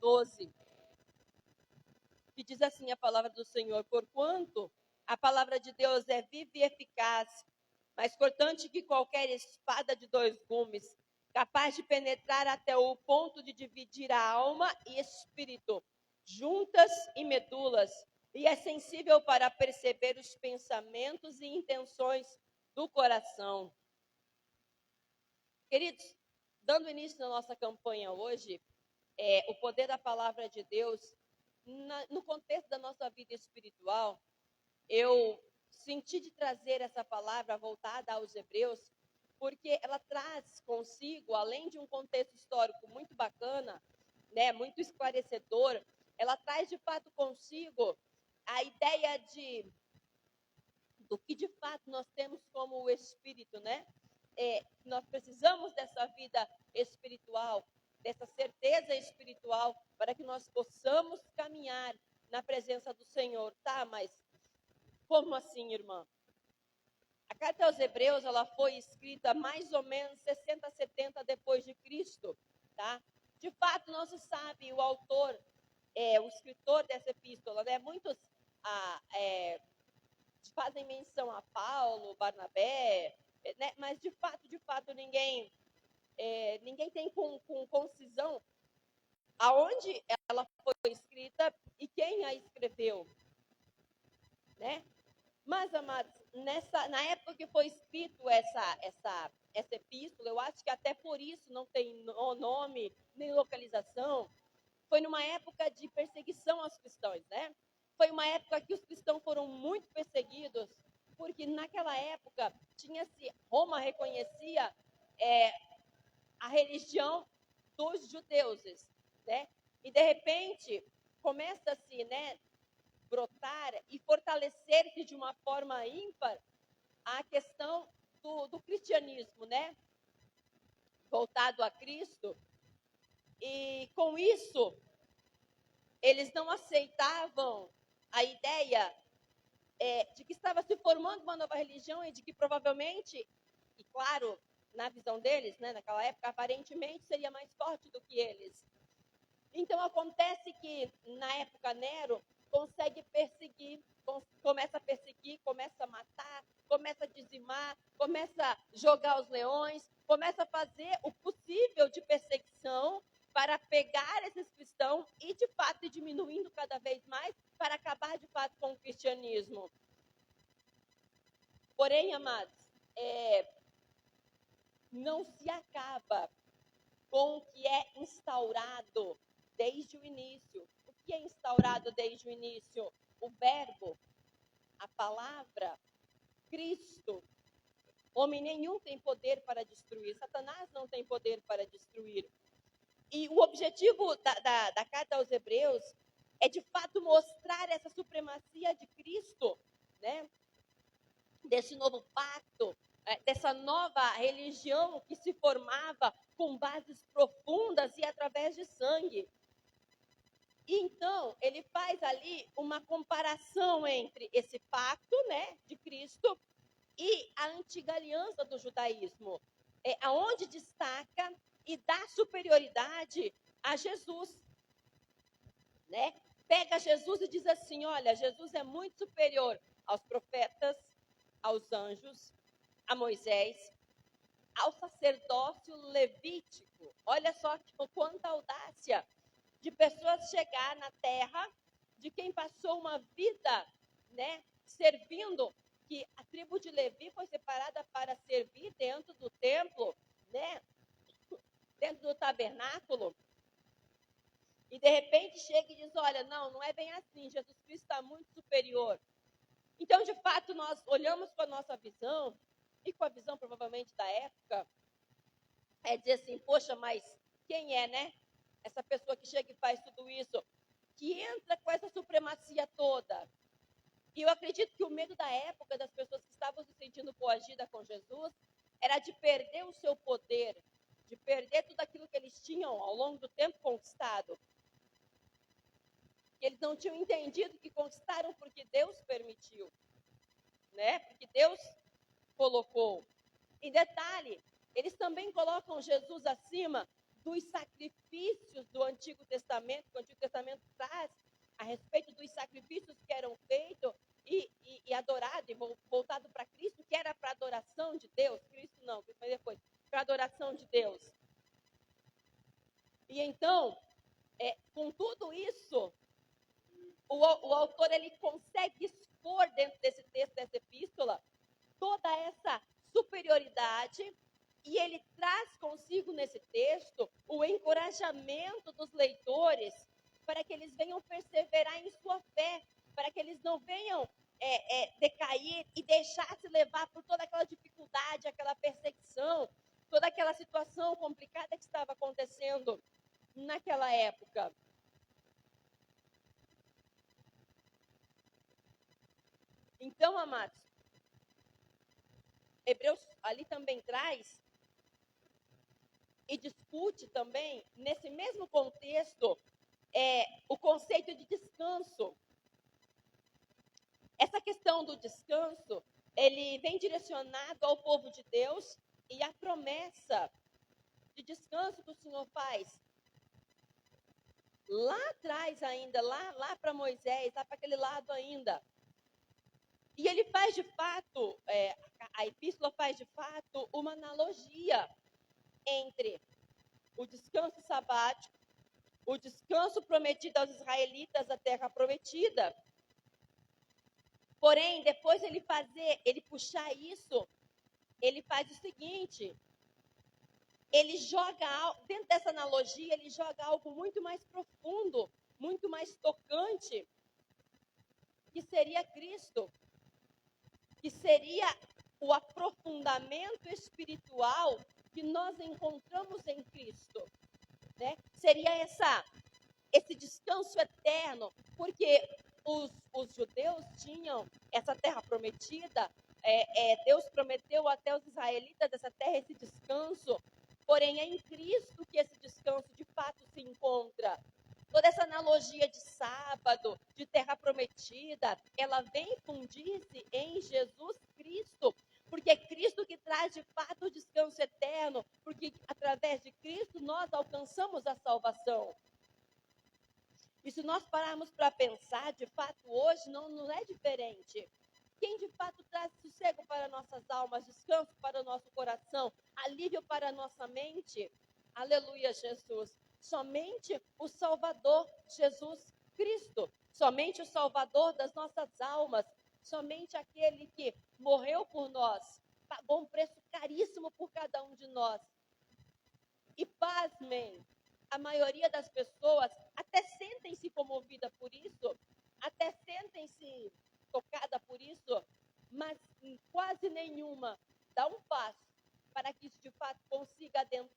12, que diz assim a palavra do Senhor: porquanto a palavra de Deus é viva e eficaz, mais cortante que qualquer espada de dois gumes, capaz de penetrar até o ponto de dividir a alma e espírito, juntas e medulas, e é sensível para perceber os pensamentos e intenções do coração. Queridos, dando início na nossa campanha hoje, o poder da palavra de Deus, no contexto da nossa vida espiritual, eu senti de trazer essa palavra voltada aos Hebreus, porque ela traz consigo, além de um contexto histórico muito bacana, né, muito esclarecedor, ela traz de fato consigo a ideia do que de fato nós temos como o Espírito, né? Nós precisamos dessa vida espiritual, dessa certeza espiritual, para que nós possamos caminhar na presença do Senhor, tá? Mas como assim, irmã? A carta aos Hebreus, ela foi escrita mais ou menos 60, 70 depois de Cristo, tá? De fato, não se sabe o autor, o escritor dessa epístola, né? Muitos fazem menção a Paulo, Barnabé, né? Mas de fato, ninguém tem com concisão aonde ela foi escrita e quem a escreveu, né? Mas, amados, na época que foi escrito essa epístola, eu acho que até por isso não tem nome nem localização, foi numa época de perseguição aos cristãos, né? Foi uma época que os cristãos foram muito perseguidos, porque naquela época Roma reconhecia a religião dos judeus, né? E de repente começa-se, né, brotar e fortalecer-se de uma forma ímpar a questão do cristianismo, né? Voltado a Cristo. E com isso, eles não aceitavam a ideia de que estava se formando uma nova religião e de que provavelmente, e claro, na visão deles, né, naquela época, aparentemente seria mais forte do que eles. Então acontece que, na época, Nero começa a perseguir, começa a matar, começa a dizimar, começa a jogar os leões, começa a fazer o possível de perseguição para pegar esses cristãos e, de fato, ir diminuindo cada vez mais para acabar, de fato, com o cristianismo. Porém, amados, não se acaba com o que é instaurado desde o início. O que é instaurado desde o início? O verbo, a palavra, Cristo. Homem nenhum tem poder para destruir. Satanás não tem poder para destruir. E o objetivo da carta aos Hebreus é, de fato, mostrar essa supremacia de Cristo, né? Desse novo pacto, dessa nova religião que se formava com bases profundas e através de sangue. E então, ele faz ali uma comparação entre esse pacto, né, de Cristo e a antiga aliança do judaísmo, aonde destaca e dá superioridade a Jesus, né? Pega Jesus e diz assim: olha, Jesus é muito superior aos profetas, aos anjos, a Moisés, ao sacerdócio levítico. Olha só quanta audácia de pessoas chegar na terra de quem passou uma vida, né, servindo, que a tribo de Levi foi separada para servir dentro do templo, né, dentro do tabernáculo. E de repente chega e diz: olha, não é bem assim, Jesus Cristo está muito superior. Então, de fato, nós olhamos com a nossa visão, e com a visão provavelmente da época, dizer assim: poxa, mas quem é, né? Essa pessoa que chega e faz tudo isso, que entra com essa supremacia toda. E eu acredito que o medo da época das pessoas que estavam se sentindo coagidas com Jesus era de perder o seu poder, de perder tudo aquilo que eles tinham ao longo do tempo conquistado. Eles não tinham entendido que conquistaram porque Deus permitiu, né? Porque Deus colocou. Em detalhe, eles também colocam Jesus acima dos sacrifícios do Antigo Testamento, que o Antigo Testamento traz a respeito dos sacrifícios que eram feitos e adorado e voltado para Cristo, que era para adoração de Deus. Cristo não, Cristo foi depois, para adoração de Deus. E então, com tudo isso, o autor ele consegue expor dentro desse texto, dessa epístola, toda essa superioridade, e ele traz consigo nesse texto o encorajamento dos leitores para que eles venham perseverar em sua fé, para que eles não venham decair e deixar-se levar por toda aquela dificuldade, aquela perseguição, toda aquela situação complicada que estava acontecendo naquela época. Então, amados, Hebreus ali também traz e discute também, nesse mesmo contexto, o conceito de descanso. Essa questão do descanso, ele vem direcionado ao povo de Deus e a promessa de descanso que o Senhor faz lá atrás ainda, lá para Moisés, lá para aquele lado ainda. E ele faz de fato, a epístola faz de fato uma analogia entre o descanso sabático, o descanso prometido aos israelitas da terra prometida. Porém, depois ele puxar isso, ele faz o seguinte, ele joga, dentro dessa analogia, ele joga algo muito mais profundo, muito mais tocante, que seria Cristo, que seria o aprofundamento espiritual que nós encontramos em Cristo, né? Seria esse descanso eterno, porque os judeus tinham essa terra prometida, Deus prometeu até os israelitas dessa terra esse descanso, porém é em Cristo que esse descanso de fato se encontra. Toda essa analogia de sábado, de terra prometida, ela vem fundir-se em Jesus Cristo, porque é Cristo que traz de fato o descanso eterno, porque através de Cristo nós alcançamos a salvação. E se nós pararmos para pensar, de fato hoje não é diferente. Quem de fato traz sossego para nossas almas, descanso para o nosso coração, alívio para a nossa mente? Aleluia, Jesus. Somente o Salvador, Jesus Cristo. Somente o Salvador das nossas almas. Somente aquele que morreu por nós. Pagou um preço caríssimo por cada um de nós. E pasmem, a maioria das pessoas até sentem-se comovida por isso, até sentem-se tocada por isso, mas quase nenhuma dá um passo para que isso de fato consiga adentrar